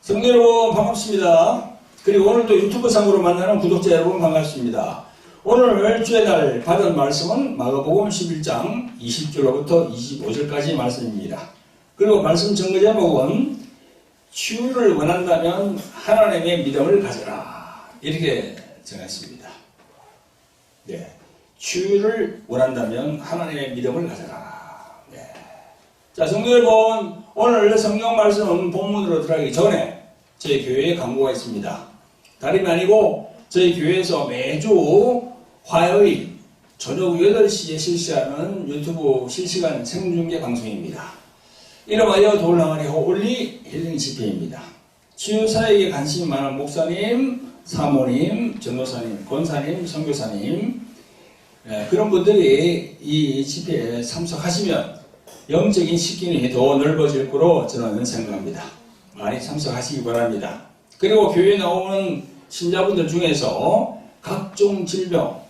성도 여러분 반갑습니다. 그리고 오늘도 유튜브 상으로 만나는 구독자 여러분 반갑습니다. 오늘 주의 날 받은 말씀은 마가복음 11장 20절로부터 25절까지 말씀입니다. 그리고 말씀 전거 제목은 치유를 원한다면 하나님의 믿음을 가져라, 이렇게 정했습니다. 네, 치유를 원한다면 하나님의 믿음을 가져라. 네. 자, 성도 여러분, 오늘 성경 말씀 본문으로 들어가기 전에 저희 교회에 광고가 있습니다. 다름이 아니고 저희 교회에서 매주 화요일 저녁 8시에 실시하는 유튜브 실시간 생중계 방송입니다. 이름하여 돌랑아리 홀리 힐링 집회입니다. 치유사에게 관심이 많은 목사님, 사모님, 전도사님, 권사님, 선교사님, 그런 분들이 이 집회에 참석하시면 영적인 식견이 더 넓어질 거로 저는 생각합니다. 많이 참석하시기 바랍니다. 그리고 교회에 나오는 신자분들 중에서 각종 질병,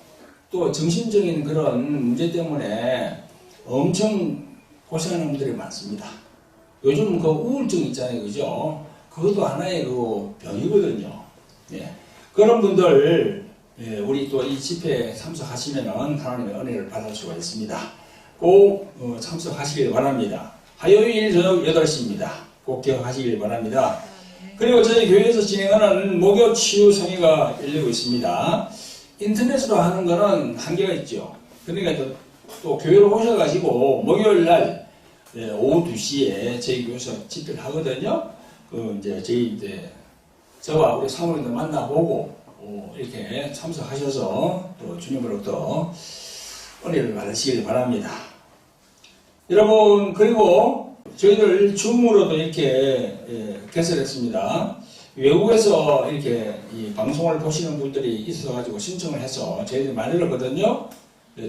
또 정신적인 그런 문제 때문에 엄청 고생하는 분들이 많습니다. 요즘 그 우울증 있잖아요, 그죠? 그것도 하나의 그 병이거든요. 예. 그런 분들, 우리 또 이 집회에 참석하시면은 하나님의 은혜를 받을 수가 있습니다. 꼭 참석하시길 바랍니다. 화요일 저녁 8시입니다. 꼭 기억하시길 바랍니다. 그리고 저희 교회에서 진행하는 목요 치유 성회가 열리고 있습니다. 인터넷으로 하는 거는 한계가 있죠. 그러니까 또 교회로 오셔가지고 목요일 날 오후 2시에 저희 교회에서 집회를 하거든요. 저와 우리 사모님도 만나보고 이렇게 참석하셔서 또 주님으로부터 은혜를 받으시길 바랍니다. 여러분, 그리고 저희들 줌으로도 이렇게 개설했습니다. 외국에서 이렇게 이 방송을 보시는 분들이 있어가지고 신청을 해서 저희들이 만들었거든요.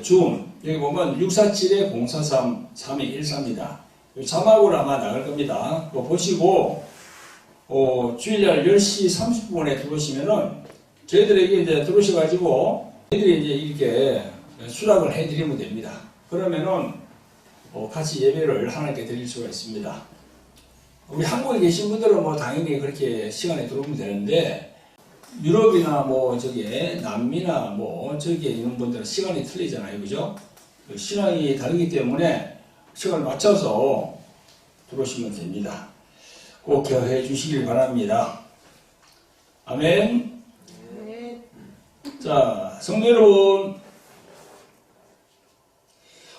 줌, 여기 보면 647-043-3214입니다. 자막으로 아마 나갈 겁니다. 그거 보시고, 주일날 10시 30분에 들어오시면은 저희들에게 이제 들어오셔가지고 저희들이 이제 이렇게 수락을 해드리면 됩니다. 그러면은 같이 예배를 하나님께 드릴 수가 있습니다. 우리 한국에 계신 분들은 뭐 당연히 그렇게 시간에 들어오면 되는데, 유럽이나 남미나 저기에 있는 분들은 시간이 틀리잖아요, 그죠? 신앙이 다르기 때문에 시간을 맞춰서 들어오시면 됩니다. 꼭 기억해 주시길 바랍니다. 아멘. 자, 성도 여러분,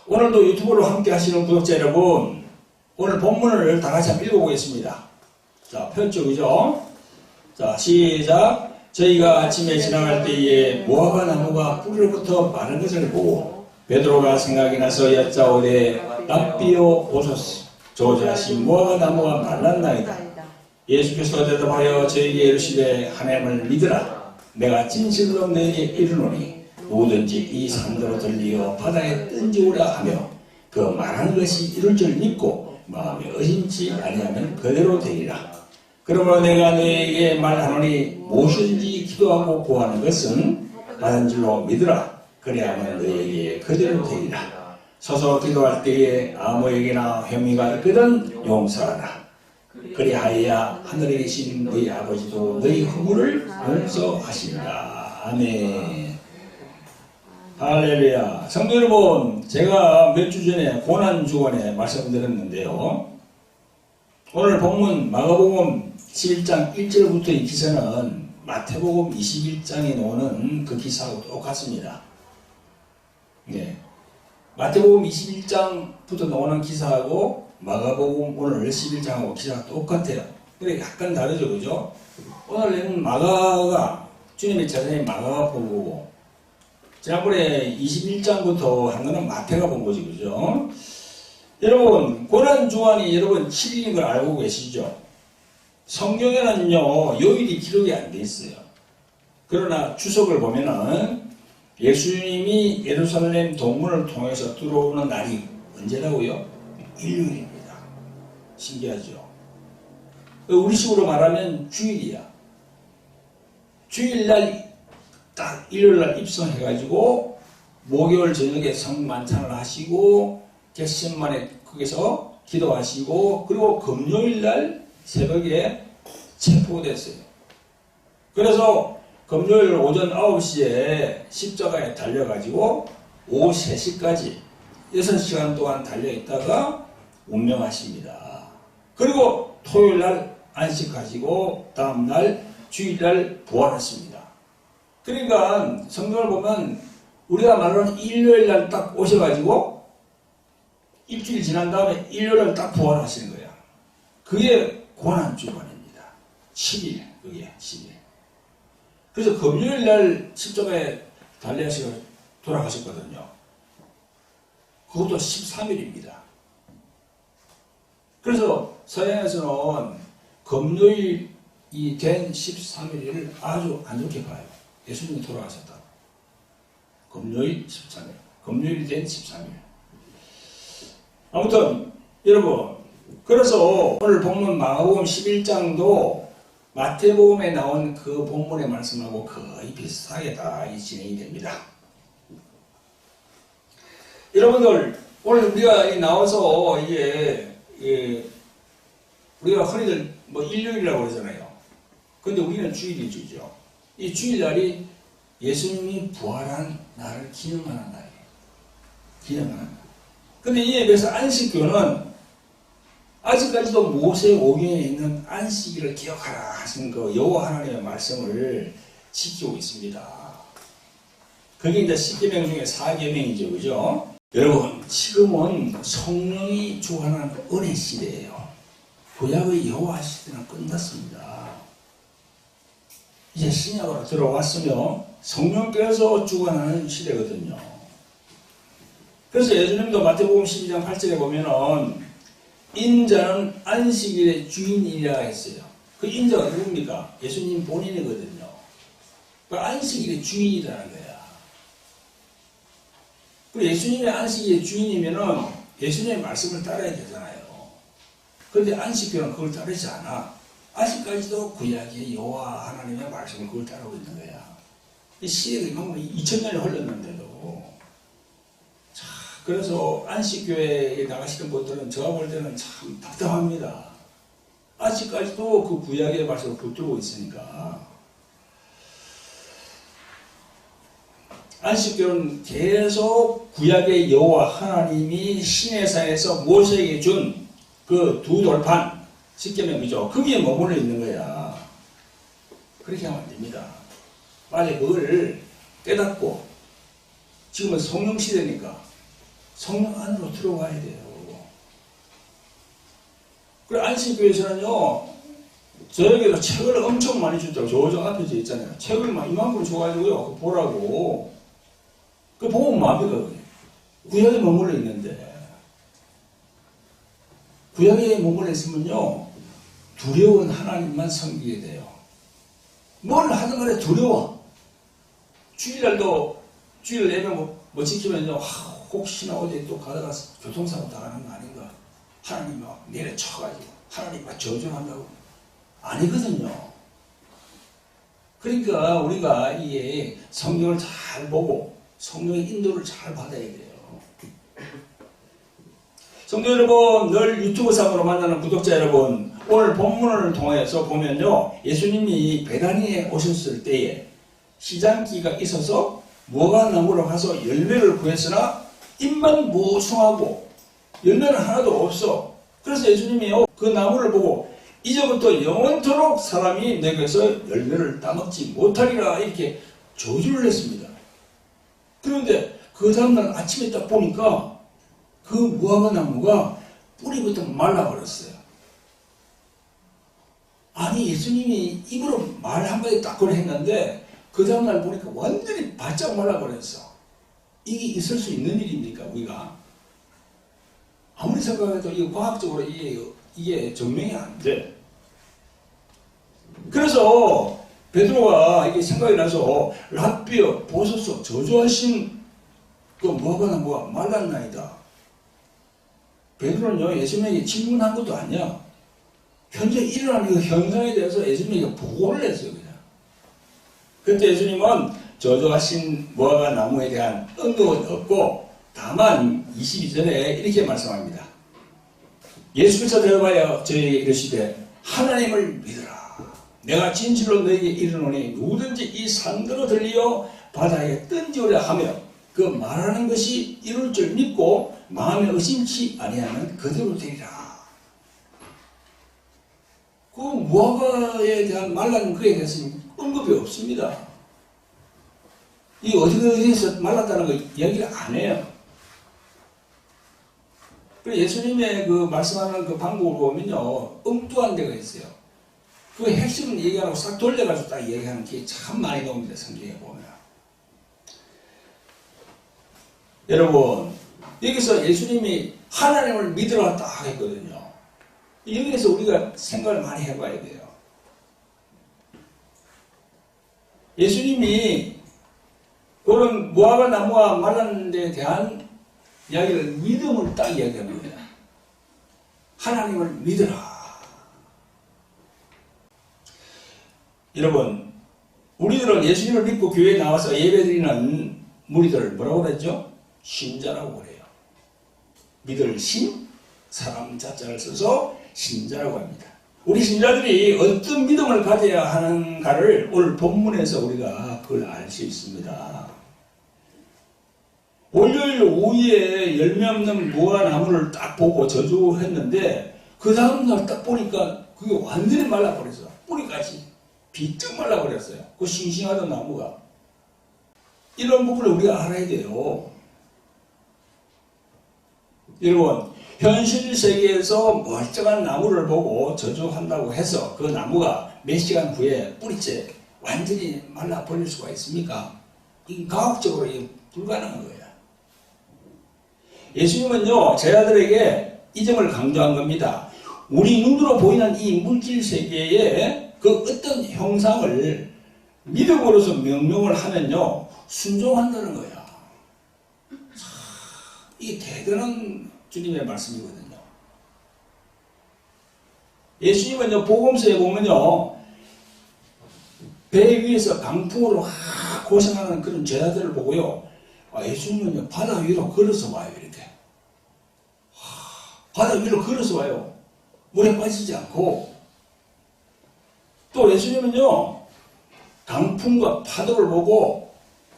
오늘도 유튜브로 함께 하시는 구독자 여러분, 오늘 본문을 다 같이 한번 읽어보겠습니다. 자, 폈죠, 그죠? 자, 시작. 저희가 아침에 지나갈 때에 무화과 나무가 뿌리로부터 마른 것을 보고 베드로가 생각이 나서 여짜오되 랍비요 오소스, 저자신 무화과 나무가 말랐나이다. 예수께서 대답하여 저에게 이르시되 하나님을 믿으라. 내가 진실로 너에게 이르노니 누구든지 이 산으로 들리어 바다에 던지오라 하며 그 말하는 것이 이룰 줄 믿고 마음에 의심치 아니하면 그대로 되리라. 그러므로 내가 너에게 말하노니 무엇이든지 기도하고 구하는 것은 받은 줄로 믿으라. 그래야만 너에게 그대로 되리라. 서서 기도할 때에 아무에게나 혐의가 있거든 용서하라. 그리하여야 하늘에 계신 너희 아버지도 너희 허물을 용서하시리라. 아멘. 할렐루야. 성도 여러분, 제가 몇 주 전에 고난주간에 말씀드렸는데요. 오늘 본문 마가복음 11장 1절부터 이 기사는 마태복음 21장에 나오는 그 기사하고 똑같습니다. 네. 마태복음 21장부터 나오는 기사하고 마가복음 오늘 11장하고 기사가 똑같아요. 그래 약간 다르죠, 그죠? 오늘은 마가가 주님의 제자인 마가가 본 거고, 지난번에 21장부터 한 거는 마태가 본 거지, 그죠? 여러분, 고난주간이 여러분 7일인 걸 알고 계시죠? 성경에는요, 요일이 기록이 안 돼 있어요. 그러나 주석을 보면은 예수님이 예루살렘 동문을 통해서 들어오는 날이 언제라고요? 일요일입니다. 신기하죠? 우리식으로 말하면 주일이야. 주일날 딱 일요일날 입성해가지고 목요일 저녁에 성만찬을 하시고 겟세마네 거기서 기도하시고, 그리고 금요일날 새벽에 체포됐어요. 그래서 금요일 오전 9시에 십자가에 달려가지고 오후 3시까지 6시간 동안 달려있다가 운명하십니다. 그리고 토요일날 안식하시고 다음날 주일날 부활하십니다. 그러니까 성경을 보면 우리가 말하는 일요일날 딱 오셔가지고 일주일 지난 다음에 일요일날 딱 부활하시는 거야. 그게 고난주간입니다. 10일, 그게 10일. 그래서 금요일날 십자가에 달려서 돌아가셨거든요. 그것도 13일입니다. 그래서 서양에서는 금요일이 된 13일을 아주 안 좋게 봐요. 예수님이 돌아가셨다. 금요일 13일. 금요일이 된 13일. 아무튼 여러분, 그래서 오늘 본문 마가복음 11장도 마태복음에 나온 그 본문의 말씀하고 거의 비슷하게 다 진행이 됩니다. 여러분들, 오늘 우리가 나와서 우리가 흔히들 일요일이라고 그러잖아요. 근데 우리는 주일이 주죠. 이 주일날이 예수님이 부활한 날을 기념하는 날이에요. 기념하는 날. 근데 이에 비해서 안식교는 아직까지도 모세 오경에 있는 안식일을 기억하라 하신 그 여호와 하나님의 말씀을 지키고 있습니다. 그게 이제 10계명 중에 4계명이죠. 그죠? 여러분, 지금은 성령이 주관하는 은혜 시대예요. 구약의 여호와 시대는 끝났습니다. 이제 신약으로 들어왔으며 성령께서 주관하는 시대거든요. 그래서 예수님도 마태복음 12장 8절에 보면은 인자는 안식일의 주인이라 했어요. 그 인자가 누굽니까? 예수님 본인이거든요. 그 안식일의 주인이라는 거야. 그리고 예수님의 안식일의 주인이면은 예수님의 말씀을 따라야 되잖아요. 그런데 안식교는 그걸 따르지 않아. 아직까지도 구약의 여호와 하나님의 말씀을 그걸 따르고 있는 거야. 이 시대가 2000년이 흘렀는데도. 자, 그래서 안식교회에 나가시는 분들은 제가 볼 때는 참 답답합니다. 아직까지도 그 구약의 말씀을 붙들고 있으니까. 안식교는 계속 구약의 여호와 하나님이 시내산에서 모세에게 준 그 두 돌판, 10계명이죠. 거기에 머물러 있는 거야. 그렇게 하면 안 됩니다. 빨리 그걸 깨닫고, 지금은 성령 시대니까 성령 안으로 들어와야 돼요. 그리고 안식교에서는요, 저에게도 책을 엄청 많이 주죠. 저쪽 앞에 저 있잖아요. 책을 막 이만큼 줘가지고요, 그거 보라고. 그거 보면 마음이 구약에 머물러 있는데, 구약에 머물러 있으면요, 두려운 하나님만 섬기게 돼요. 뭘 하든 간에 두려워. 주일날도, 주일 내면 뭐 지키면요, 혹시나 어디 또 가다가 교통사고 당하는 거 아닌가. 하나님 막 내려쳐가지고, 하나님 막 저주한다고. 아니거든요. 그러니까 우리가 이 성경을 잘 보고, 성령의 인도를 잘 받아야 돼요. 성도 여러분, 늘 유튜브상으로 만나는 구독자 여러분, 오늘 본문을 통해서 보면요, 예수님이 베다니에 오셨을 때에 시장기가 있어서 무화과나무로 가서 열매를 구했으나 잎만 무성하고 열매는 하나도 없어. 그래서 예수님이요, 그 나무를 보고 이제부터 영원토록 사람이 내게서 열매를 따먹지 못하리라 이렇게 저주를 했습니다. 그런데 그 다음날 아침에 딱 보니까 그 무화과 나무가 뿌리부터 말라버렸어요. 아니, 예수님이 입으로 말 한마디 딱 그걸 했는데 그 다음날 보니까 완전히 바짝 말라버렸어. 이게 있을 수 있는 일입니까, 우리가? 아무리 생각해도 이게 과학적으로 이게 증명이 안 돼. 그래서 베드로가 이게 생각이 나서 랍비여 보소서, 저주하신 그 무화과 나무가 말랐나이다. 베드로는요, 예수님에게 질문한 것도 아니야. 현재 일어나는 그 현상에 대해서 예수님에게 보고를 했어요, 그냥. 그때 예수님은 저주하신 무화과 나무에 대한 언급은 없고, 다만 22절에 이렇게 말씀합니다. 예수께서 대답하여 저희에게 이르시되 하나님을 믿으라. 내가 진실로 너에게 이르노니 누구든지 이 산더러 들리어 바다에 던지오라 하며 그 말하는 것이 이룰 줄 믿고 마음에 의심치 아니하면 그대로 되리라. 그 무화과에 대한 말라는 그에 대해서는 언급이 없습니다. 이 어디서 말랐다는 거 이야기를 안 해요. 그리고 예수님의 그 말씀하는 그 방법을 보면요, 엉뚱한 데가 있어요. 그 핵심은 얘기 안 하고 싹 돌려가지고 딱 얘기하는 게 참 많이 나옵니다, 성경에 보면. 여러분, 여기서 예수님이 하나님을 믿으라 딱 했거든요. 여기에서 우리가 생각을 많이 해봐야 돼요. 예수님이 그런 무화과 나무가 말랐는 데 대한 이야기를 믿음을 딱 이야기하는 거예요. 하나님을 믿으라. 여러분, 우리들은 예수님을 믿고 교회에 나와서 예배드리는 무리들을 뭐라고 그랬죠? 신자라고 그래요. 믿을 신, 사람 자자를 써서 신자라고 합니다. 우리 신자들이 어떤 믿음을 가져야 하는가를 오늘 본문에서 우리가 그걸 알 수 있습니다. 월요일 오후에 열매 없는 무화과나무를 딱 보고 저주했는데 그 다음날 딱 보니까 그게 완전히 말라버렸어. 뿌리까지 비쩍 말라버렸어요. 그 싱싱하던 나무가. 이런 부분을 우리가 알아야 돼요. 여러분, 현실 세계에서 멀쩡한 나무를 보고 저주한다고 해서 그 나무가 몇 시간 후에 뿌리째 완전히 말라버릴 수가 있습니까? 이 과학적으로 불가능한 거예요. 예수님은요, 제자들에게 이 점을 강조한 겁니다. 우리 눈으로 보이는 이 물질 세계의 그 어떤 형상을 믿음으로서 명령을 하면요, 순종한다는 거야. 이게 대단한 주님의 말씀이거든요. 예수님은요, 복음서에 보면요, 배 위에서 강풍으로 고생하는 그런 제자들을 보고요, 예수님은요, 바다 위로 걸어서 와요, 이렇게. 바다 위로 걸어서 와요. 물에 빠지지 않고. 또 예수님은요, 강풍과 파도를 보고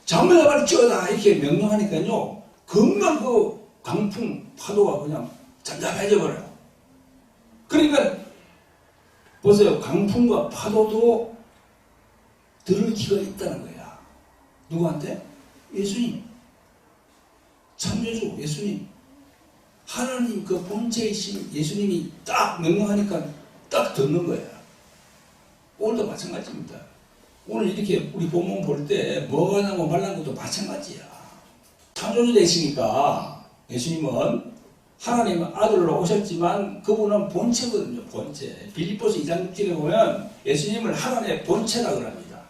잠잠하게 찌어다 이렇게 명령하니까요, 금방 그 강풍, 파도가 그냥 잠잠해져 버려요. 그러니까 보세요. 강풍과 파도도 들을 기가 있다는 거야. 누구한테? 예수님. 창조주 예수님. 하나님 그 본체이신 예수님이 딱 명령하니까 딱 듣는 거야. 오늘도 마찬가지입니다. 오늘 이렇게 우리 본문 볼 때 뭐가 나고 말란 것도 마찬가지야. 창조주 되시니까 예수님은 하나님 아들로 오셨지만 그분은 본체거든요. 본체. 빌립보서 2장 6절에 보면 예수님을 하나님의 본체라고 합니다.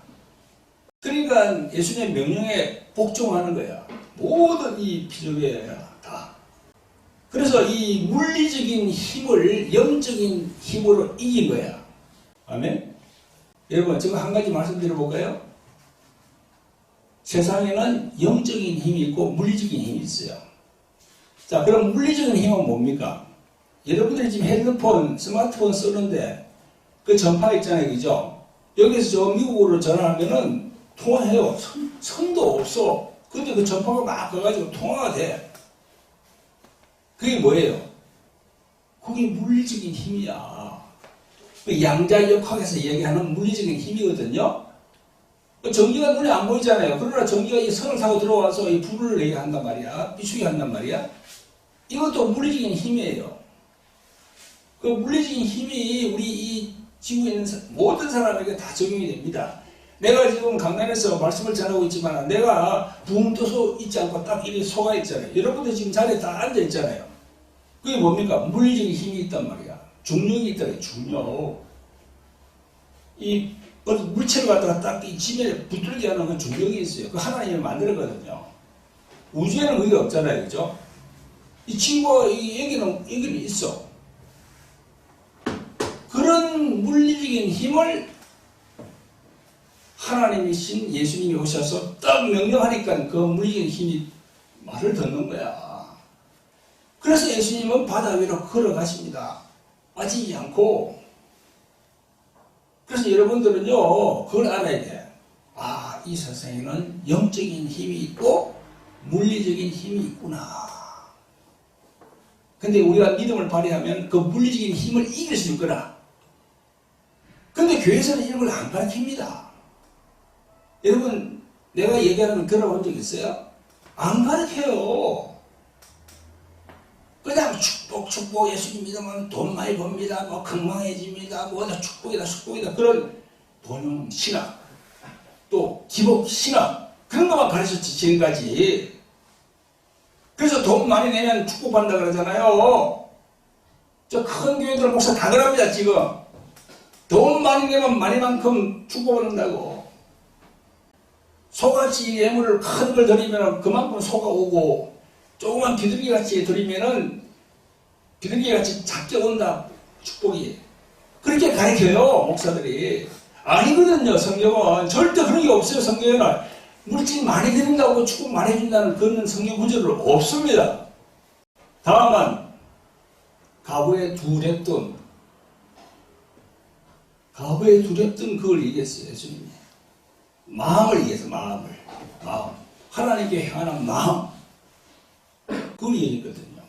그러니까 예수님의 명령에 복종하는 거야. 모든 이 피조계야 다. 그래서 이 물리적인 힘을 영적인 힘으로 이긴 거야. 아멘? 여러분, 제가 한 가지 말씀드려볼까요? 세상에는 영적인 힘이 있고 물리적인 힘이 있어요. 자, 그럼 물리적인 힘은 뭡니까? 여러분들이 지금 핸드폰, 스마트폰 쓰는데 그 전파 있잖아요. 그죠? 여기서 저 미국으로 전화하면은 통화해요. 선도 없어. 근데 그 전파가 막 가가지고 통화가 돼. 그게 뭐예요? 그게 물리적인 힘이야. 양자역학에서 얘기하는 물리적인 힘이거든요. 전기가 눈에 안 보이잖아요. 그러나 전기가 이 선을 타고 들어와서 이 불을 내게 한단 말이야. 비추게 한단 말이야. 이것도 물리적인 힘이에요. 그 물리적인 힘이 우리 이 지구에 있는 모든 사람에게 다 적용이 됩니다. 내가 지금 강단에서 말씀을 전하고 있지만 내가 붕 떠서 있지 않고 딱 이렇게 속아 있잖아요. 여러분들 지금 자리에 다 앉아 있잖아요. 그게 뭡니까? 물리적인 힘이 있단 말이야. 중력이 있다고요. 중력. 이 물체를 갖다가 딱 이 지면에 붙들게 하는 그 중력이 있어요. 그 하나님이 만들었거든요. 우주에는 그게 없잖아요. 그죠? 이 친구가 이 여기는 있어. 그런 물리적인 힘을 하나님이신 예수님이 오셔서 딱 명령하니까 그 물리적인 힘이 말을 듣는 거야. 그래서 예수님은 바다 위로 걸어가십니다. 빠지지 않고. 그래서 여러분들은요, 그걸 알아야 돼. 아, 이 세상에는 영적인 힘이 있고 물리적인 힘이 있구나. 근데 우리가 믿음을 발휘하면 그 물리적인 힘을 이길 수 있거나. 근데 교회에서는 이런 걸 안 가르칩니다. 여러분, 내가 얘기하는 걸 들어본 적 있어요? 안 가르쳐요. 그냥 축복, 예수님 믿으면 돈 많이 법니다. 뭐 건강해집니다. 뭐다 축복이다. 그런 본용 신앙, 또 기복 신앙, 그런 것만 가르쳤지, 지금까지. 그래서 돈 많이 내면 축복받는다 그러잖아요. 저 큰 교회들 목사 다 그럽니다, 지금. 돈 많이 내면 많이만큼 축복받는다고. 소같이 예물을 큰 걸 드리면 그만큼 소가 오고, 조그만 비둘기같이 드리면은 비둘기같이 작게 온다, 축복이. 그렇게 가르쳐요, 목사들이. 아니거든요, 성경은. 절대 그런 게 없어요, 성경에는. 물질 많이 드린다고 축복 많이 해준다는 그런 성경 구절은 없습니다. 다음은 가부의 두렵돈. 가부의 두렵돈 그걸 얘기했어요, 예수님이. 마음을 얘기해서 마음. 하나님께 향하는 마음. 그걸 얘기했거든요.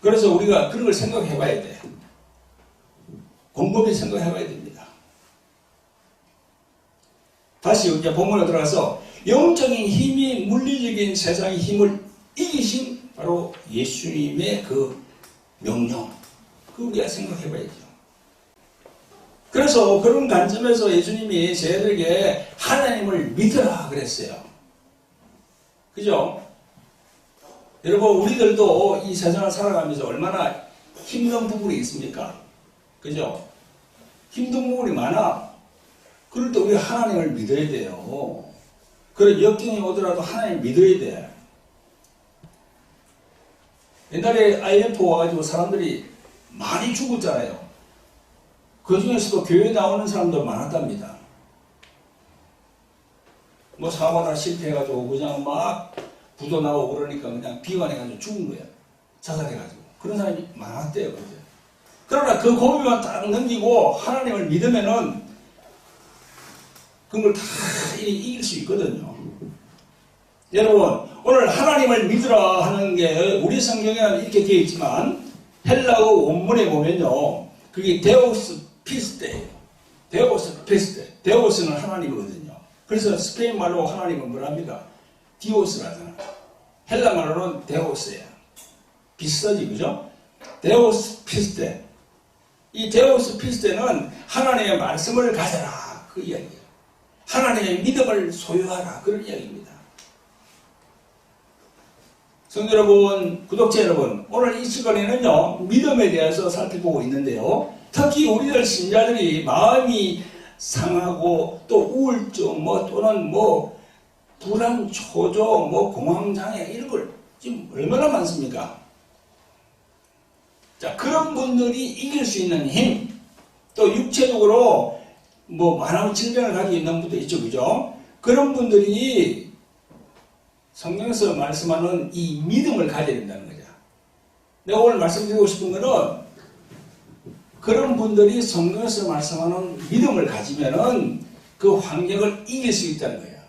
그래서 우리가 그런 걸 생각해 봐야 돼. 곰곰이 생각해 봐야 됩니다. 다시 이제 본문에 들어가서 영적인 힘이 물리적인 세상의 힘을 이기신 바로 예수님의 그 명령. 그거 우리가 생각해 봐야죠. 그래서 그런 관점에서 예수님이 저희들에게 하나님을 믿으라 그랬어요. 그죠? 여러분, 우리들도 이 세상을 살아가면서 얼마나 힘든 부분이 있습니까? 그죠? 힘든 부분이 많아. 그럴 때 우리가 하나님을 믿어야 돼요. 그래, 역경이 오더라도 하나님을 믿어야 돼. 옛날에 IMF 와가지고 사람들이 많이 죽었잖아요. 그 중에서도 교회에 나오는 사람도 많았답니다. 뭐 사고나 실패해가지고 그냥 막 부도 나오고 그러니까 그냥 비관해가지고 죽은 거야. 자살해가지고. 그런 사람이 많았대요. 그죠? 그러나 그 고비만 딱 넘기고 하나님을 믿으면은 그걸 다 이길 수 있거든요. 여러분, 오늘 하나님을 믿으라 하는 게 우리 성경에는 이렇게 되어 있지만 헬라어 원문에 보면요. 그게 데우스 피스테예요. 데우스 피스테. 데우스는 하나님이거든요. 그래서 스페인 말로 하나님은 뭐랍니까? 디오스라잖아. 헬라 말로는 데우스야. 비슷하지, 그죠? 데우스 피스테. 이 데우스 피스테는 하나님의 말씀을 가져라. 그 이야기예요. 하나님의 믿음을 소유하라. 그런 이야기입니다. 성도 여러분, 구독자 여러분, 오늘 이 시간에는요, 믿음에 대해서 살펴보고 있는데요. 특히 우리들 신자들이 마음이 상하고 또 우울증, 또는 불안, 초조, 공황장애 이런 걸 지금 얼마나 많습니까? 자, 그런 분들이 이길 수 있는 힘, 또 육체적으로 많은 질병을 가지고 있는 분도 있죠, 그죠? 그런 분들이 성경에서 말씀하는 이 믿음을 가져야 된다는 거죠. 내가 오늘 말씀드리고 싶은 거는 그런 분들이 성경에서 말씀하는 믿음을 가지면은 그 환경을 이길 수 있다는 거예요.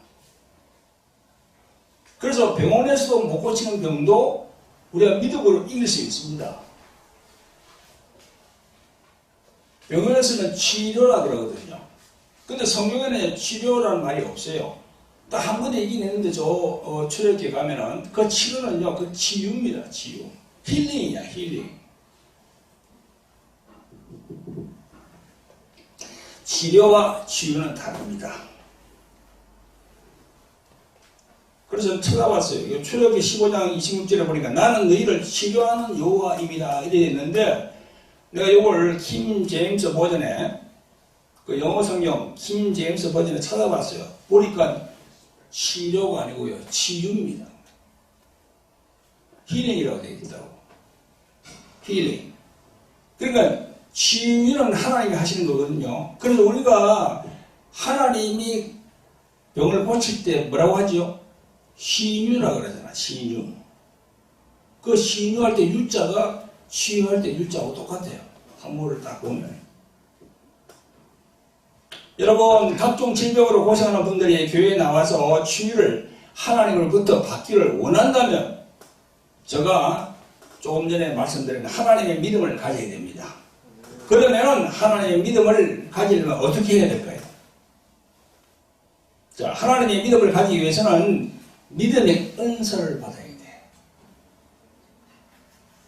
그래서 병원에서도 못 고치는 병도 우리가 믿음으로 이길 수 있습니다. 병원에서는 치료라 그러거든요. 근데 성경에는 치료라는 말이 없어요. 딱 한 번 얘기는 했는데 출애굽기에 가면은 그 치료는요, 그 치유입니다. 치유. 힐링이야, 힐링. 치료와 치유는 다릅니다. 그래서 찾아봤어요. 출애굽기 15장 26절에 보니까 나는 너희를 치료하는 여호와입니다. 이래 있는데 내가 이걸 킹 제임스 버전에 그 영어 성경 킹 제임스 버전에 찾아봤어요. 보니까 치료가 아니고요, 치유입니다. 힐링이라고 되어 있다고. 힐링. 그러니까 치유는 하나님이 하시는 거거든요. 그래서 우리가 하나님이 병을 고칠 때 뭐라고 하죠? 신유라고 그러잖아, 신유. 그 신유할 때 유자가 치유할 때 유자하고 똑같아요. 한문을 딱 보면. 여러분, 각종 질병으로 고생하는 분들이 교회에 나와서 치유를 하나님으로부터 받기를 원한다면 제가 조금 전에 말씀드린 하나님의 믿음을 가져야 됩니다. 그러면 하나님의 믿음을 가지려면 어떻게 해야 될까요? 자, 하나님의 믿음을 가지기 위해서는 믿음의 은사를 받아야 돼요.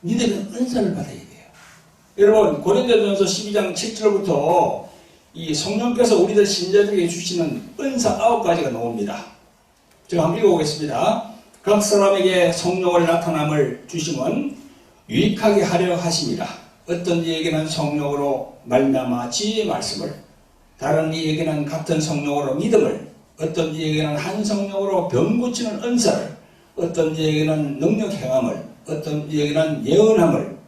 믿음의 은사를 받아야 돼요. 여러분, 고린도전서 12장 7절부터 이 성령께서 우리들 신자들에게 주시는 은사 9가지가 나옵니다. 제가 한번 읽어보겠습니다. 각 사람에게 성령을 나타남을 주심은 유익하게 하려 하심이라. 어떤 이에게는 성령으로 말미암아 지혜의 말씀을, 다른 이에게는 같은 성령으로 믿음을, 어떤 이에게는 한 성령으로 병 고치는 은사를, 어떤 이에게는 능력 행함을, 어떤 이에게는 예언함을,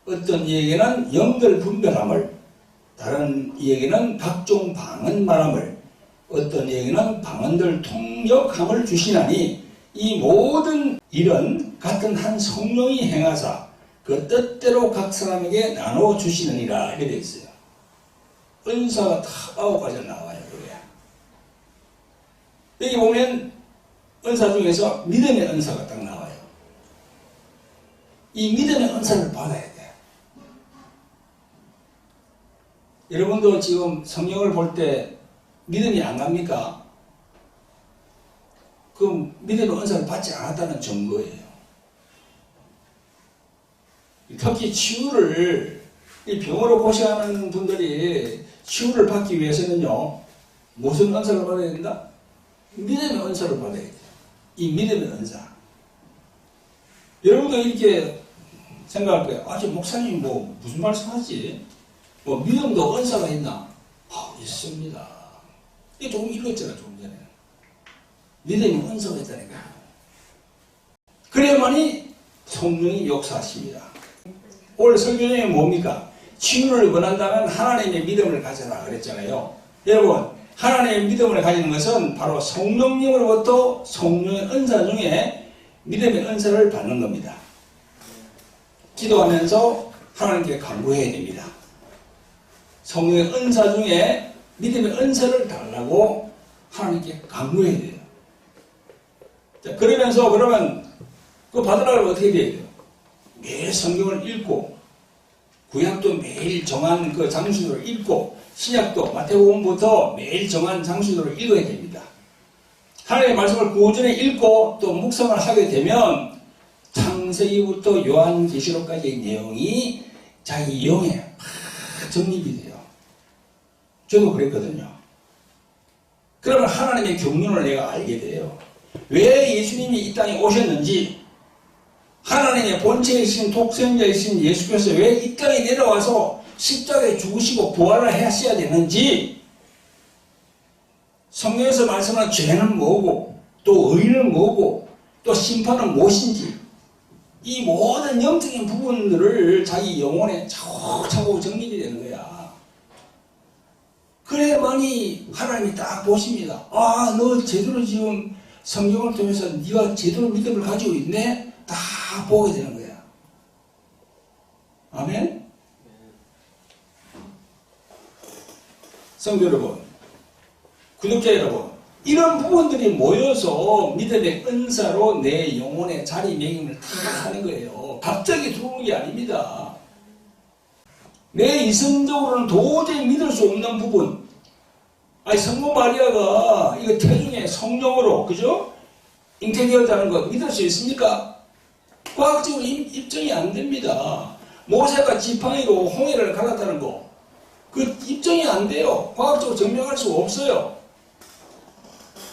어떤 이에게는 영들 분별함을, 다른 이에게는 각종 방언 말함을, 어떤 이에게는 방언들 통역함을 주시나니 이 모든 일은 같은 한 성령이 행하사 그 뜻대로 각 사람에게 나눠 주시느니라. 이렇게 되어 있어요. 은사가 다 9가지 나와요. 여기 보면 은사 중에서 믿음의 은사가 딱 나와요. 이 믿음의 은사를 받아야 돼요. 여러분도 지금 성경을 볼 때 믿음이 안 갑니까? 그 믿음의 은사를 받지 않았다는 증거예요. 특히 치유를, 이 병으로 고생하는 분들이 치유를 받기 위해서는요, 무슨 은사를 받아야 된다? 믿음의 은사를 받아야 돼요. 이 믿음의 은사. 여러분도 이렇게 생각할 거예요. 아, 저 목사님 뭐 무슨 말씀하지? 뭐 믿음도 은사가 있나? 아, 있습니다. 이게 조금 읽었잖아, 조금 전에. 믿음이 은사가 있다니까. 그래야만이 성령이 역사하십니다. 오늘 설교중에 뭡니까? 치유를 원한다면 하나님의 믿음을 가져라 그랬잖아요. 여러분, 하나님의 믿음을 가지는 것은 바로 성령님으로부터 성령의 은사 중에 믿음의 은사를 받는 겁니다. 기도하면서 하나님께 간구해야 됩니다. 성령의 은사 중에 믿음의 은사를 달라고 하나님께 간구해야 돼요. 자, 그러면서 그러면 그거 받으려면 어떻게 돼야 돼요? 매일 성경을 읽고, 구약도 매일 정한 그 장수대로 읽고, 신약도 마태복음부터 매일 정한 장수대로 읽어야 됩니다. 하나님의 말씀을 꾸준히 읽고 또 묵상을 하게 되면 창세기부터 요한계시록까지의 내용이 자기 영에 정립이 돼요. 저도 그랬거든요. 그러면 하나님의 경륜을 내가 알게 돼요. 왜 예수님이 이 땅에 오셨는지, 하나님의 본체이신 독생자이신 예수께서 왜 이 땅에 내려와서 십자가에 죽으시고 부활을 하셔야 되는지, 성경에서 말씀하는 죄는 뭐고 또 의는 뭐고 또 심판은 무엇인지, 이 모든 영적인 부분들을 자기 영혼에 차곡차곡 정립이 되는 거야. 그래야만이 하나님이 딱 보십니다. 아, 너 제대로 지금 성경을 통해서 네가 제대로 믿음을 가지고 있네? 다 보게 되는 거야. 아멘? 성도 여러분, 구독자 여러분, 이런 부분들이 모여서 믿음의 은사로 내 영혼의 자리매김을 다 하는 거예요. 갑자기 들어오는 게 아닙니다. 내 이성적으로는 도저히 믿을 수 없는 부분. 아니, 성모 마리아가 이거 태중에 성령으로, 그죠? 잉태되었다는 거 믿을 수 있습니까? 과학적으로 입증이 안 됩니다. 모세가 지팡이로 홍해를 갈았다는 거, 그 입증이 안 돼요. 과학적으로 증명할 수 없어요.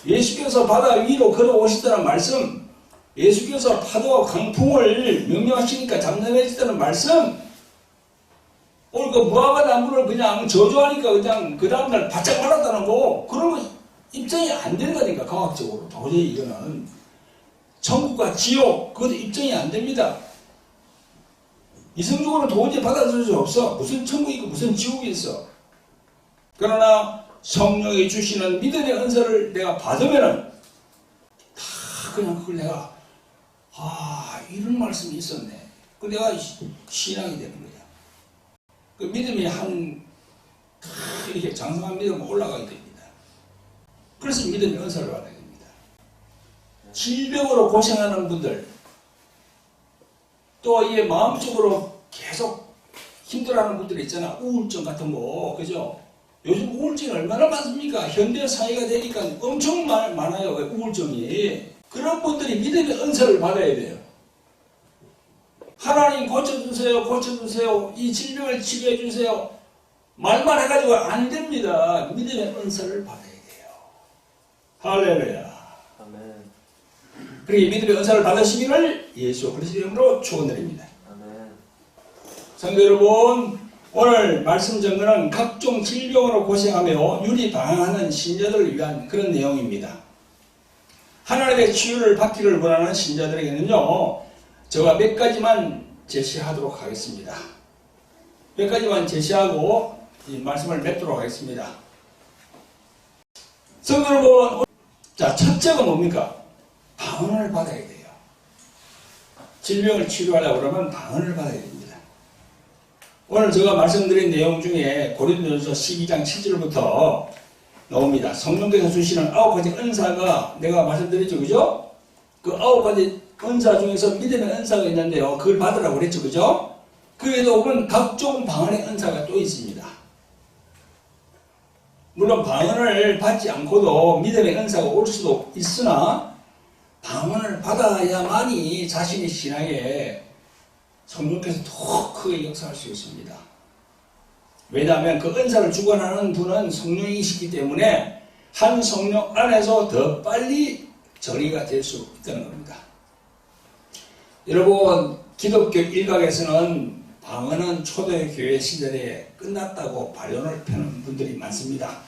예수께서 바다 위로 걸어오시다는 말씀, 예수께서 파도와 강풍을 명령하시니까 잠잠해지다는 말씀, 오늘 그 무화과 나무를 그냥 저주하니까 그냥 그 다음날 바짝 말았다는 거, 그런 거 입증이 안 된다니까, 과학적으로. 도저히 이거는. 천국과 지옥, 그것도 입증이 안 됩니다. 이성적으로 도저히 받아들일 수 없어. 무슨 천국이 있고 무슨 지옥이 있어. 그러나 성령이 주시는 믿음의 은사를 내가 받으면은 다 그냥 그걸 내가, 아, 이런 말씀이 있었네. 그 내가 신앙이 되는 거야. 그 믿음이 이렇게 장성한 믿음으로 올라가게 됩니다. 그래서 믿음의 은사를 받아야 됩니다. 질병으로 고생하는 분들, 또 이 마음속으로 계속 힘들어하는 분들 있잖아. 우울증 같은 거, 그죠? 요즘 우울증이 얼마나 많습니까? 현대 사회가 되니까 엄청 많아요. 우울증이. 그런 분들이 믿음의 은사를 받아야 돼요. 하나님 고쳐주세요, 고쳐주세요. 이 질병을 치료해 주세요. 말만 해가지고 안 됩니다. 믿음의 은사를 받아야 돼요. 할렐루야. 아멘. 그리고 믿음의 은사를 받으시기를 예수 그리스도의 이름으로 축원드립니다. 아멘. 성도 여러분, 오늘 말씀 전문은 각종 질병으로 고생하며 유리방황하는 신자들을 위한 그런 내용입니다. 하나님의 치유를 받기를 원하는 신자들에게는요, 제가 몇 가지만 제시하도록 하겠습니다. 몇 가지만 제시하고 이 말씀을 맺도록 하겠습니다. 성도 여러분, 자, 첫째가 뭡니까? 방언을 받아야 돼요. 질병을 치료하려고 그러면 방언을 받아야 됩니다. 오늘 제가 말씀드린 내용 중에 고린도전서 12장 7절부터 나옵니다. 성령께서 주시는 9가지 은사가 내가 말씀드렸죠, 그죠? 그 9가지 은사 중에서 믿음의 은사가 있는데요. 그걸 받으라고 그랬죠, 그죠? 그 외에도 보면 각종 방언의 은사가 또 있습니다. 물론 방언을 받지 않고도 믿음의 은사가 올 수도 있으나 방언을 받아야만이 자신의 신앙에 성령께서 더 크게 역사할 수 있습니다. 왜냐하면 그 은사를 주관하는 분은 성령이시기 때문에 한 성령 안에서 더 빨리 전이가 될 수 있다는 겁니다. 여러분, 기독교 일각에서는 방언은 초대교회 시절에 끝났다고 반론을 펴는 분들이 많습니다.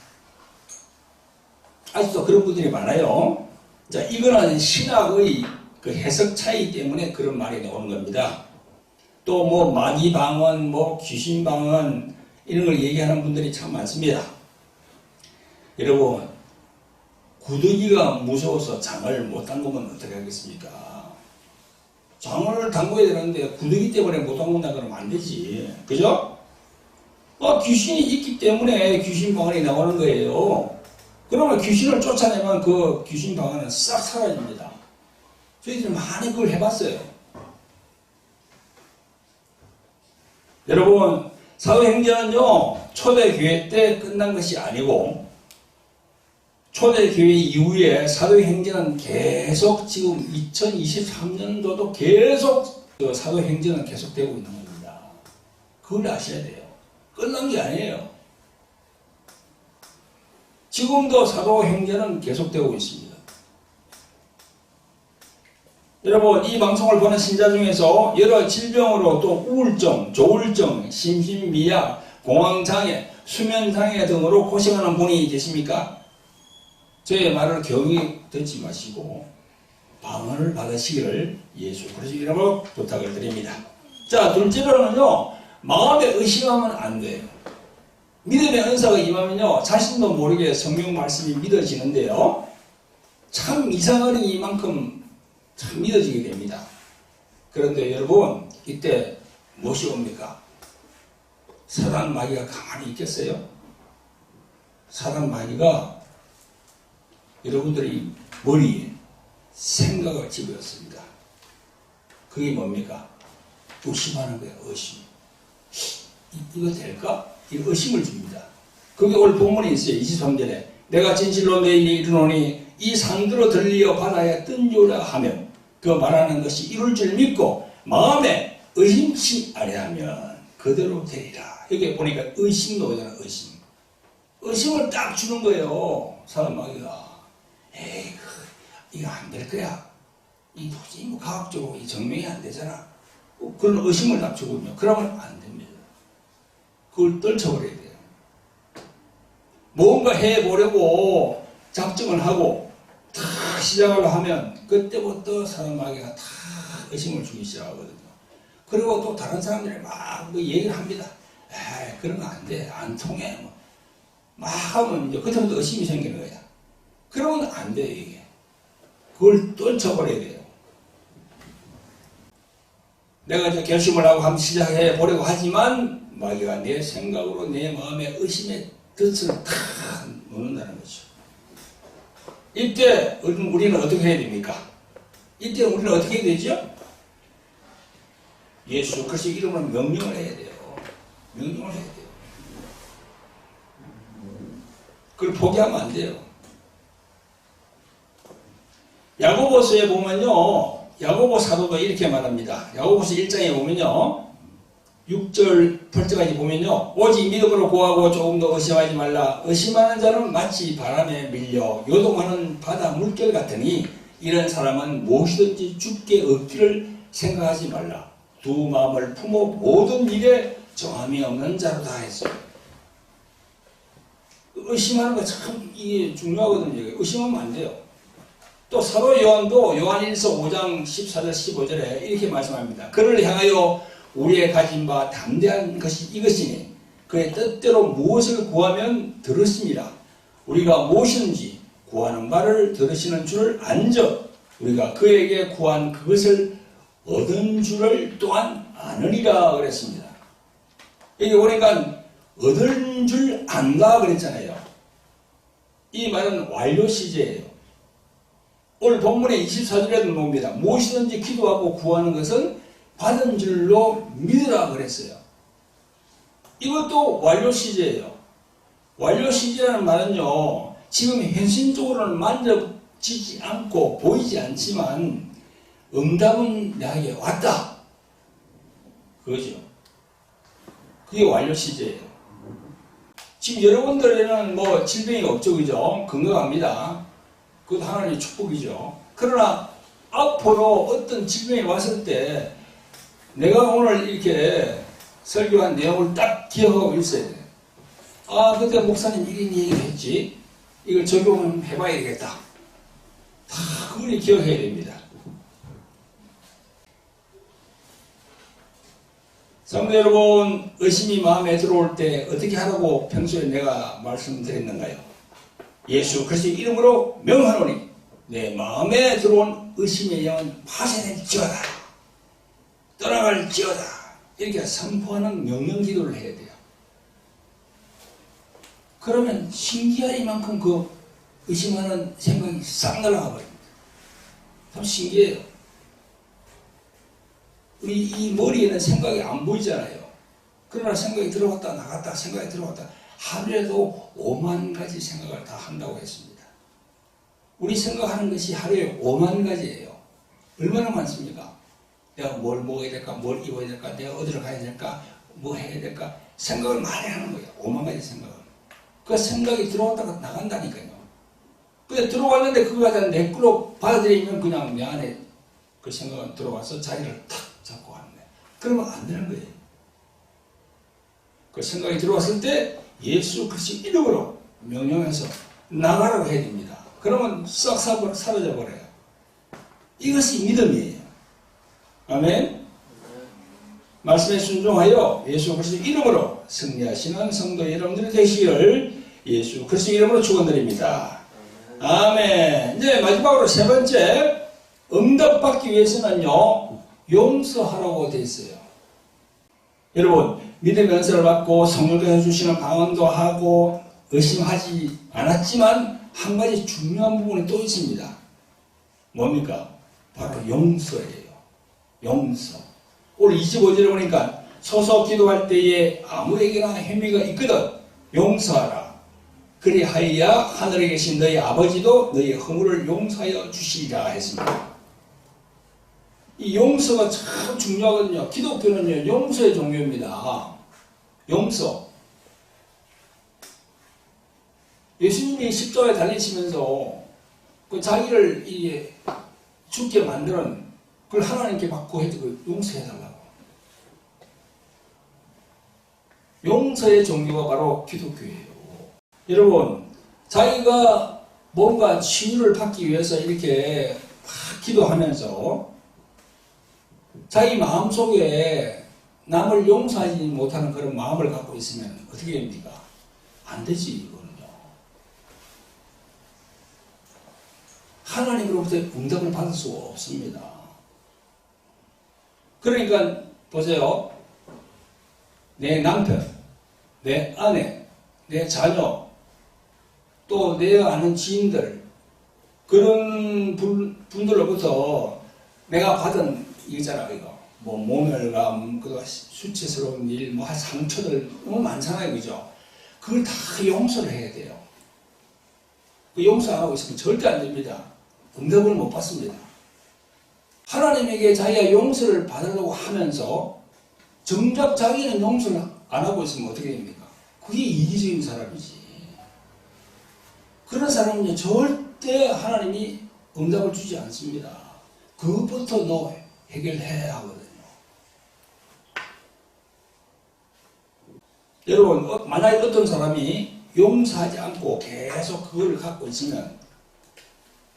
아직도 그런 분들이 많아요. 자, 이거는 신학의 그 해석 차이 때문에 그런 말이 나오는 겁니다. 또 뭐 마귀 방언, 뭐 귀신 방언 이런 걸 얘기하는 분들이 참 많습니다. 여러분, 구더기가 무서워서 장을 못 담그면 어떻게 하겠습니까? 장을 담궈야 되는데 구더기 때문에 못 담근다 그러면 안 되지. 그죠? 귀신이 있기 때문에 귀신 방언이 나오는 거예요. 그러면 귀신을 쫓아내면 그 귀신 방언은 싹 사라집니다. 저희들이 많이 그걸 해봤어요. 여러분, 사도행전은요, 초대교회 때 끝난 것이 아니고 초대교회 이후에 사도행전은 계속 지금 2023년도도 계속 사도행전은 계속되고 있는 겁니다. 그걸 아셔야 돼요. 끝난 게 아니에요. 지금도 사도행전은 계속되고 있습니다. 여러분, 이 방송을 보는 신자 중에서 여러 질병으로 또 우울증, 조울증, 심신미약, 공황장애, 수면장애 등으로 고생하는 분이 계십니까? 저의 말을 경히 듣지 마시고 방언을 받으시기를 예수 그리스도의 이름으로 부탁을 드립니다. 자, 둘째로는요, 마음에 의심하면 안 돼요. 믿음의 은사가 임하면요, 자신도 모르게 성경 말씀이 믿어지는데요, 참 이상하니 이만큼 참 믿어지게 됩니다. 그런데 여러분, 이때 무엇이 옵니까? 사단 마귀가 가만히 있겠어요? 사단 마귀가 여러분들이 머리에 생각을 집어였습니다. 그게 뭡니까? 의심하는 거예요. 의심. 이거 될까? 이 의심을 줍니다. 그게 오늘 본문에 있어요. 23절에 내가 진실로 너희에게 이르노니 이 상대로 들리어 바다에 뜬주라 하면 그 말하는 것이 이룰 줄 믿고 마음에 의심치 아니하면 그대로 되리라. 여기 보니까 의심도 오잖아. 의심. 의심을 딱 주는 거예요. 사람 마귀가. 에이, 이거 안 될 거야. 이 도저히 뭐 과학적으로 이 증명이 안 되잖아. 그런 의심을 딱 주거든요. 그러면 안 됩니다. 그걸 떨쳐버려야 돼요. 뭔가 해보려고 작정을 하고 다 시작을 하면 그때부터 사람 마귀가 다 의심을 주기 시작하거든요. 그리고 또 다른 사람들이 막 얘기를 합니다. 에이, 그런 거 안 돼. 안 통해. 막 하면 이제 그때부터 의심이 생기는 거야. 그러면 안 돼요, 이게. 그걸 떨쳐버려야 돼요. 내가 이제 결심을 하고 한번 시작해 보려고 하지만 마귀가 내 생각으로 내 마음의 의심의 뜻을 다 놓는다는 거죠. 이때 우리는 어떻게 해야 됩니까? 이때 우리는 어떻게 해야 되죠? 예수 그리스도 이름으로 명령을 해야 돼요. 명령을 해야 돼요. 그걸 포기하면 안 돼요. 야고보서에 보면요, 야고보 사도가 이렇게 말합니다. 야고보서 1장에 보면요, 6절 8절까지 보면요, 오직 믿음으로 구하고 조금 더 의심하지 말라. 의심하는 자는 마치 바람에 밀려 요동하는 바다 물결 같으니 이런 사람은 무엇이든지 죽게 얻기를 생각하지 말라. 두 마음을 품어 모든 일에 정함이 없는 자로다 했어요. 의심하는 거 참 이게 중요하거든요. 의심하면 안 돼요. 또 사도 요한도 요한일서 5장 14절 15절에 이렇게 말씀합니다. 그를 향하여 우리의 가진 바 담대한 것이 이것이니 그의 뜻대로 무엇을 구하면 들으심이라. 우리가 무엇인지 구하는 바를 들으시는 줄을 안적 우리가 그에게 구한 그것을 얻은 줄을 또한 아느니라 그랬습니다. 여기 보니까 얻은 줄 안다 그랬잖아요. 이 말은 완료 시제예요. 오늘 본문의 24절에도 봅니다. 무엇이든지 기도하고 구하는 것은 받은 줄로 믿으라 그랬어요. 이것도 완료 시제예요. 완료 시제라는 말은요, 지금 현실적으로는 만져지지 않고 보이지 않지만 응답은 나에게 왔다. 그거죠. 그게 완료 시제예요. 지금 여러분들에는 뭐 질병이 없죠, 그죠? 건강합니다. 그것도 하나님의 축복이죠. 그러나 앞으로 어떤 질병이 왔을 때 내가 오늘 이렇게 설교한 내용을 딱 기억하고 있어야 돼. 아, 그때 목사님 이런 얘기를 했지. 이걸 적용을 해봐야 되겠다. 다 그걸 기억해야 됩니다. 성도 여러분, 의심이 마음에 들어올 때 어떻게 하라고 평소에 내가 말씀드렸는가요? 예수 그리스도의 이름으로 명하노니 내 마음에 들어온 의심의 영은 파쇄될지어다. 떠나갈지어다. 이렇게 선포하는 명령 기도를 해야 돼요. 그러면 신기하리만큼 그 의심하는 생각이 싹 날아가 버립니다. 참 신기해요. 이 머리에는 생각이 안 보이잖아요. 그러나 생각이 들어갔다 나갔다 생각이 들어갔다 하루에도 5만 가지 생각을 다 한다고 했습니다. 우리 생각하는 것이 하루에 5만 가지예요. 얼마나 많습니까? 내가 뭘 먹어야 될까, 뭘 입어야 될까, 내가 어디로 가야 될까, 뭐 해야 될까 생각을 많이 하는 거예요. 5만 가지 생각을. 그 생각이 들어왔다가 나간다니까요. 근데 들어왔는데 그거 갖다 내 걸로 받아들이면 그냥 내 안에 그 생각은 들어와서 자기를 탁 잡고 하는 거예요. 그러면 안 되는 거예요. 그 생각이 들어왔을 때 예수 그리스도 이름으로 명령해서 나가라고 해야 됩니다. 그러면 싹 사라져 버려요. 이것이 믿음이에요. 아멘. 말씀에 순종하여 예수 그리스도 이름으로 승리하시는 성도 여러분들이 되시기를 예수 그리스도 이름으로 축원드립니다. 아멘. 이제 마지막으로 세 번째, 응답받기 위해서는요, 용서하라고 되어 있어요. 여러분, 믿음의 은사를 받고 성령께서 주시는 방언도 하고 의심하지 않았지만 한 가지 중요한 부분이 또 있습니다. 뭡니까? 바로 용서예요. 용서. 오늘 25절에 보니까 서서 기도할 때에 아무에게나 혐의가 있거든 용서하라. 그리하여 하늘에 계신 너희 아버지도 너희 허물을 용서하여 주시리라 했습니다. 이 용서가 참 중요하거든요. 기독교는요, 용서의 종교입니다. 용서. 예수님이 십자가에 달리시면서 그 자기를 이게 죽게 만드는 그걸 하나님께 받고 해주고 용서해달라고. 용서의 종교가 바로 기독교예요. 여러분, 자기가 뭔가 치유를 받기 위해서 이렇게 막 기도하면서 자기 마음속에 남을 용서하지 못하는 그런 마음을 갖고 있으면 어떻게 됩니까? 안 되지, 이거는요. 하나님으로부터 응답을 받을 수가 없습니다. 그러니까 보세요. 내 남편, 내 아내, 내 자녀, 또 내가 아는 지인들, 그런 분들로부터 내가 받은 이거잖아, 이거. 뭐, 모멸감, 그 수치스러운 일, 뭐, 상처들 너무 많잖아요, 그죠? 그걸 다 용서를 해야 돼요. 그 용서 안 하고 있으면 절대 안 됩니다. 응답을 못 받습니다. 하나님에게 자기가 용서를 받으려고 하면서 정작 자기는 용서를 안 하고 있으면 어떻게 됩니까? 그게 이기적인 사람이지. 그런 사람은 절대 하나님이 응답을 주지 않습니다. 그것부터 너 해결해야 하거든요. 여러분, 만약에 어떤 사람이 용서하지 않고 계속 그걸 갖고 있으면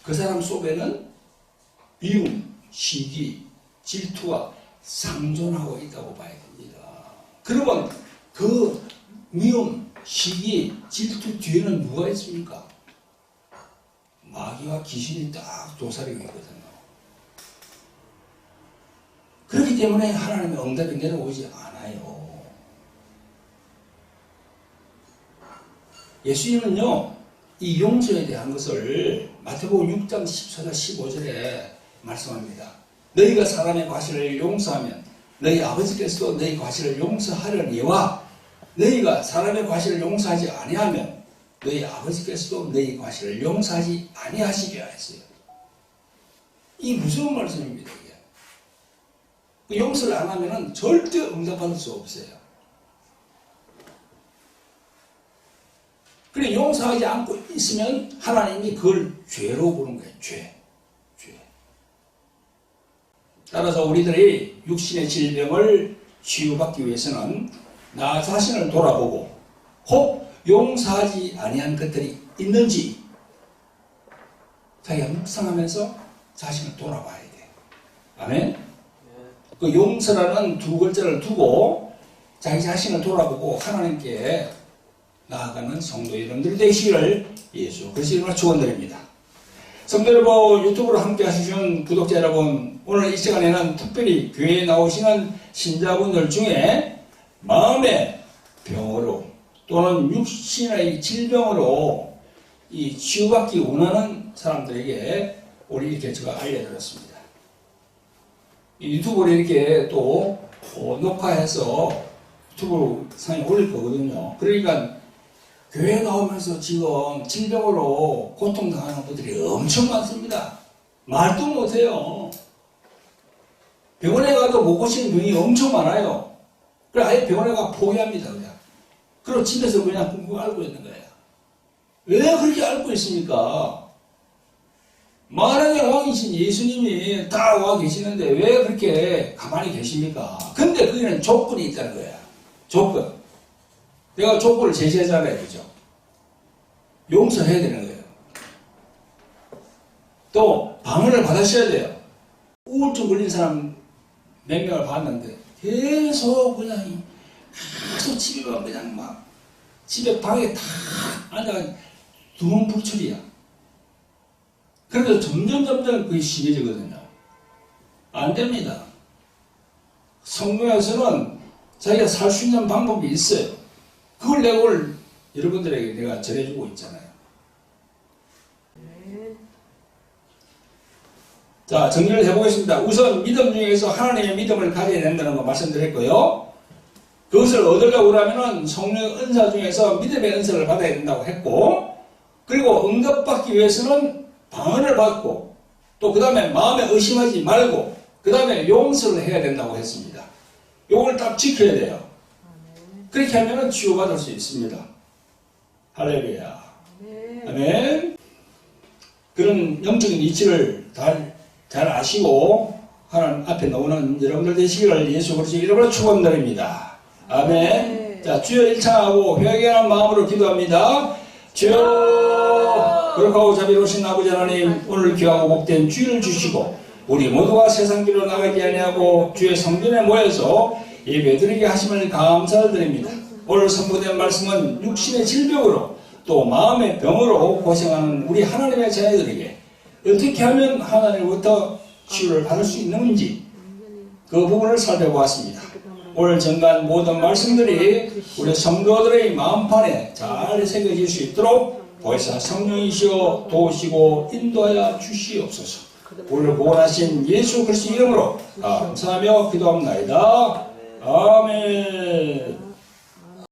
그 사람 속에는 미움, 시기, 질투가 상존하고 있다고 봐야 됩니다. 그러면 그 미움, 시기, 질투 뒤에는 누가 있습니까? 마귀와 귀신이 딱 도사리고 있거든요. 그렇기 때문에 하나님의 응답이 내려오지 않아요. 예수님은요, 이 용서에 대한 것을 마태복음 6장 14절 15절에 말씀합니다. 너희가 사람의 과실을 용서하면 너희 아버지께서도 너희 과실을 용서하려니와 너희가 사람의 과실을 용서하지 아니하면 너희 아버지께서도 너희 과실을 용서하지 아니하시리라 했어요. 이 무서운 말씀입니다. 이게. 용서를 안 하면 절대 응답받을 수 없어요. 그래 용서하지 않고 있으면 하나님이 그걸 죄로 보는 거예요. 죄. 따라서 우리들이 육신의 질병을 치유받기 위해서는 나 자신을 돌아보고 혹 용서하지 아니한 것들이 있는지 자기가 묵상하면서 자신을 돌아봐야 돼. 아멘? 그 용서라는 두 글자를 두고 자기 자신을 돌아보고 하나님께 나아가는 성도 여러분들이 되시기를 예수 그리스도의 이름으로 축원드립니다. 성도 여러분, 유튜브로 함께 하시는 구독자 여러분, 오늘 이 시간에는 특별히 교회에 나오시는 신자분들 중에 마음의 병으로 또는 육신의 질병으로 이 치유받기 원하는 사람들에게 오늘 이렇게 제가 알려드렸습니다. 유튜브로 이렇게 또 녹화해서 유튜브 상에 올릴 거거든요. 그러니까 교회 나오면서 지금 질병으로 고통당하는 분들이 엄청 많습니다. 말도 못해요. 병원에 가도 못 고치는 병이 엄청 많아요. 그래 아예 병원에 가 포기합니다. 그냥. 그리고 집에서 그냥 꾹꾹 앓고 있는 거예요. 왜 그렇게 앓고 있습니까? 만왕의 왕이신 예수님이 다 와 계시는데 왜 그렇게 가만히 계십니까? 근데 거기는 조건이 있다는 거야. 조건. 내가 조건을 제시하잖아요. 그죠? 용서해야 되는 거예요. 또 방언을 받으셔야 돼요. 우울증 걸린 사람 몇 명을 봤는데 계속 집에 그냥 막 집에 방에 다 앉아가 두문불출이야. 그래도 점점 그게 심해지거든요. 안 됩니다. 성경에서는 자기가 살 수 있는 방법이 있어요. 그걸 내가 오늘 여러분들에게 내가 전해주고 있잖아요. 자, 정리를 해보겠습니다. 우선 믿음 중에서 하나님의 믿음을 가져야 된다는 거 말씀드렸고요. 그것을 얻으려고 하면 성령 은사 중에서 믿음의 은사를 받아야 된다고 했고, 그리고 응답받기 위해서는 방언을 받고, 또 그 다음에 마음에 의심하지 말고, 그 다음에 용서를 해야 된다고 했습니다. 요걸 딱 지켜야 돼요. 그렇게 하면 치유받을 수 있습니다. 할렐루야. 아멘. 그런 영적인 이치를 잘 아시고 하나님 앞에 나오는 여러분들 되시기를 예수 그리스도의 이름으로 축원드립니다. 아멘. 자, 주여 일창하고 회개하는 마음으로 기도합니다. 주여, 거룩하고 자비로우신 아버지 하나님, 오늘 귀하고 복된 주일을 주시고 우리 모두가 세상 길로 나가지 아니하고 주의 성전에 모여서 예배드리게 하심을 감사드립니다. 오늘 선포된 말씀은 육신의 질병으로 또 마음의 병으로 고생하는 우리 하나님의 자녀들에게 어떻게 하면 하나님으로부터 치유를 받을 수 있는지 그 부분을 살펴보았습니다. 오늘 전간 모든 말씀들이 우리 성도들의 마음판에 잘 새겨질 수 있도록 보혜사 성령이시여 도우시고 인도하여 주시옵소서. 오늘 구원하신 예수 그리스도 이름으로 감사하며 기도합나이다. 아멘.